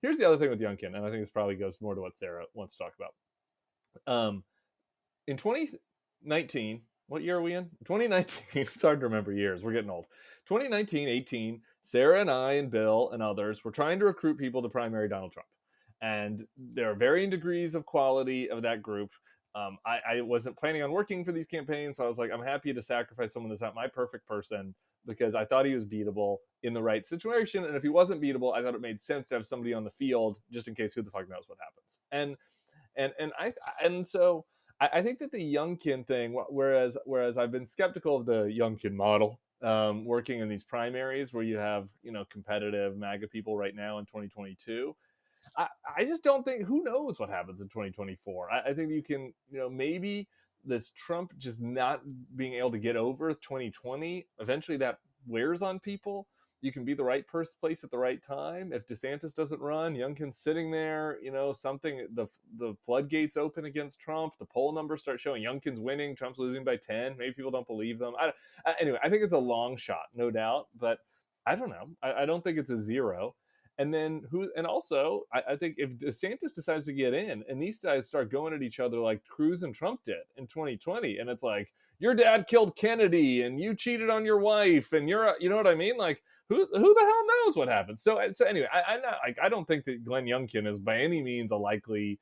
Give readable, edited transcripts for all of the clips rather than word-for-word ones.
here's the other thing with Youngkin, and I think this probably goes more to what Sarah wants to talk about. In 2019, what year are we in? 2019. It's hard to remember years. We're getting old. 2019, 18, Sarah and I and Bill and others were trying to recruit people to primary Donald Trump. And there are varying degrees of quality of that group. I wasn't planning on working for these campaigns, so I was like, I'm happy to sacrifice someone that's not my perfect person because I thought he was beatable in the right situation. And if he wasn't beatable, I thought it made sense to have somebody on the field just in case who the fuck knows what happens. So I think that the Youngkin thing, whereas I've been skeptical of the Youngkin model, working in these primaries where you have competitive MAGA people right now in 2022. I just don't think, who knows what happens in 2024. I think you can, maybe this Trump just not being able to get over 2020, eventually that wears on people. You can be the right place at the right time. If DeSantis doesn't run, Youngkin's sitting there, something, the floodgates open against Trump. The poll numbers start showing Youngkin's winning, Trump's losing by 10. Maybe people don't believe them. Anyway, I think it's a long shot, no doubt, but I don't know. I don't think it's a zero. And then I think if DeSantis decides to get in and these guys start going at each other like Cruz and Trump did in 2020, and it's like, your dad killed Kennedy and you cheated on your wife and you know what I mean? Like, who the hell knows what happens? So anyway, I don't think that Glenn Youngkin is by any means a likely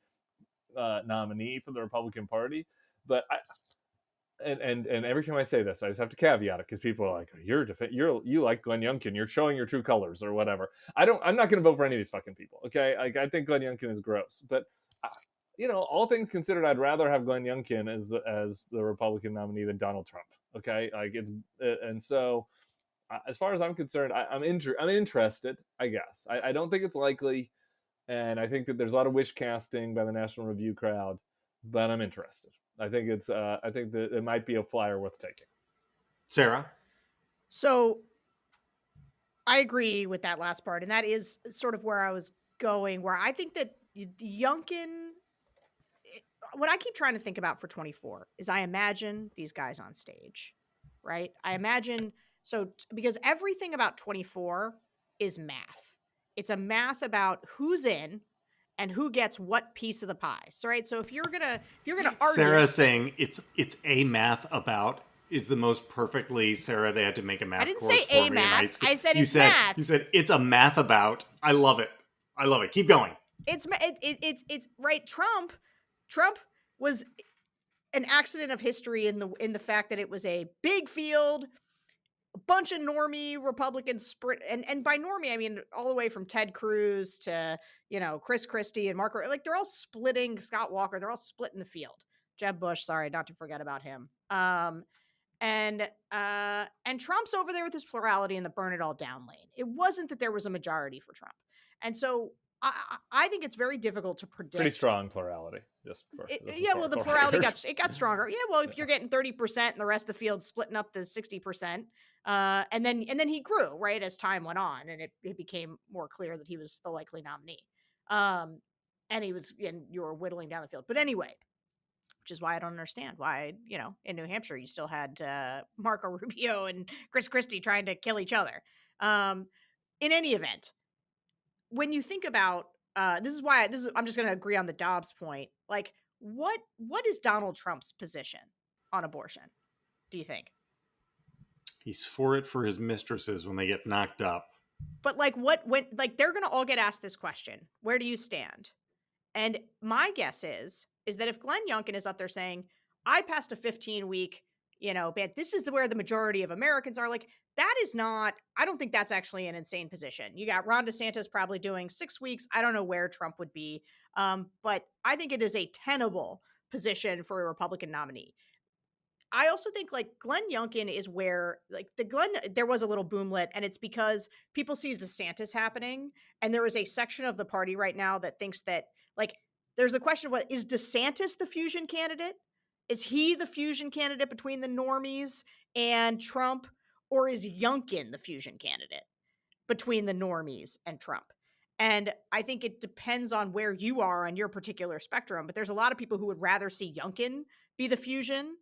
nominee for the Republican Party, but and every time I say this, I just have to caveat it because people are like, you like Glenn Youngkin, you're showing your true colors or whatever. I'm not going to vote for any of these fucking people. Okay, I think Glenn Youngkin is gross, but all things considered, I'd rather have Glenn Youngkin as the Republican nominee than Donald Trump. Okay, so as far as I'm concerned, I'm interested. I guess I don't think it's likely, and I think that there's a lot of wish casting by the National Review crowd, but I'm interested. I think that it might be a flyer worth taking. Sarah? So I agree with that last part. And that is sort of where I was going, where I think that Youngkin, what I keep trying to think about for 24 is I imagine these guys on stage, right? I imagine, because everything about 24 is math. It's a math about who's in and who gets what piece of the pie. So, right. So if you're gonna argue, Sarah's saying it's a math about is the most perfectly, Sarah. They had to make a math. I didn't course say for a me math. I said you it's said, math. You said it's a math about. I love it. Keep going. It's right. Trump was an accident of history in the fact that it was a big field, a bunch of normie Republicans sprint, and by normie I mean all the way from Ted Cruz to Chris Christie and Marco, like they're all splitting. Scott Walker, they're all splitting the field. Jeb Bush, sorry, not to forget about him. And Trump's over there with his plurality in the burn it all down lane. It wasn't that there was a majority for Trump, and so I think it's very difficult to predict. Pretty strong plurality. The plurality got stronger. Yeah, well, if you're getting 30% and the rest of the field splitting up to 60%, and then he grew, right, as time went on, and it became more clear that he was the likely nominee. And you were whittling down the field. But anyway, which is why I don't understand why, in New Hampshire, you still had Marco Rubio and Chris Christie trying to kill each other. In any event, when you think about, I'm just going to agree on the Dobbs point. Like, what is Donald Trump's position on abortion, do you think? He's for it for his mistresses when they get knocked up. But they're going to all get asked this question. Where do you stand? And my guess is that if Glenn Youngkin is up there saying, I passed a 15-week, ban, this is where the majority of Americans are, like, that is not, I don't think that's actually an insane position. You got Ron DeSantis probably doing 6 weeks. I don't know where Trump would be. But I think it is a tenable position for a Republican nominee. I also think Glenn Youngkin is where there was a little boomlet, and it's because people see DeSantis happening. And there is a section of the party right now that thinks that there's a question of is DeSantis the fusion candidate? Is he the fusion candidate between the normies and Trump? Or is Youngkin the fusion candidate between the normies and Trump? And I think it depends on where you are on your particular spectrum. But there's a lot of people who would rather see Youngkin be the fusion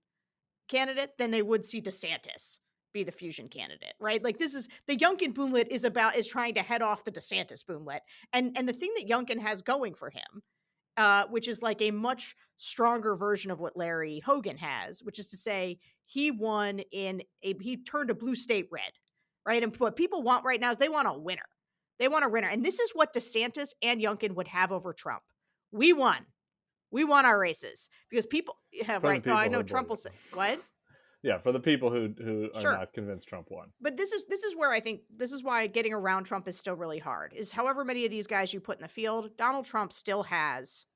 candidate than they would see DeSantis be the fusion candidate, right? Like this is the Youngkin boomlet is trying to head off the DeSantis boomlet. And the thing that Youngkin has going for him, which is like a much stronger version of what Larry Hogan has, which is to say he turned a blue state red, right? And what people want right now is they want a winner. They want a winner. And this is what DeSantis and Youngkin would have over Trump. We won. We won our races because people have right. Oh, I know Trump will say what? Yeah, for the people who are Sure. not convinced Trump won. But this is where I think this is why getting around Trump is still really hard. Is however many of these guys you put in the field, Donald Trump still has,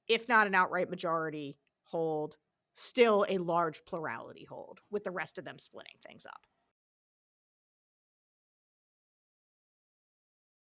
if not an outright majority hold, still a large plurality hold, with the rest of them splitting things up.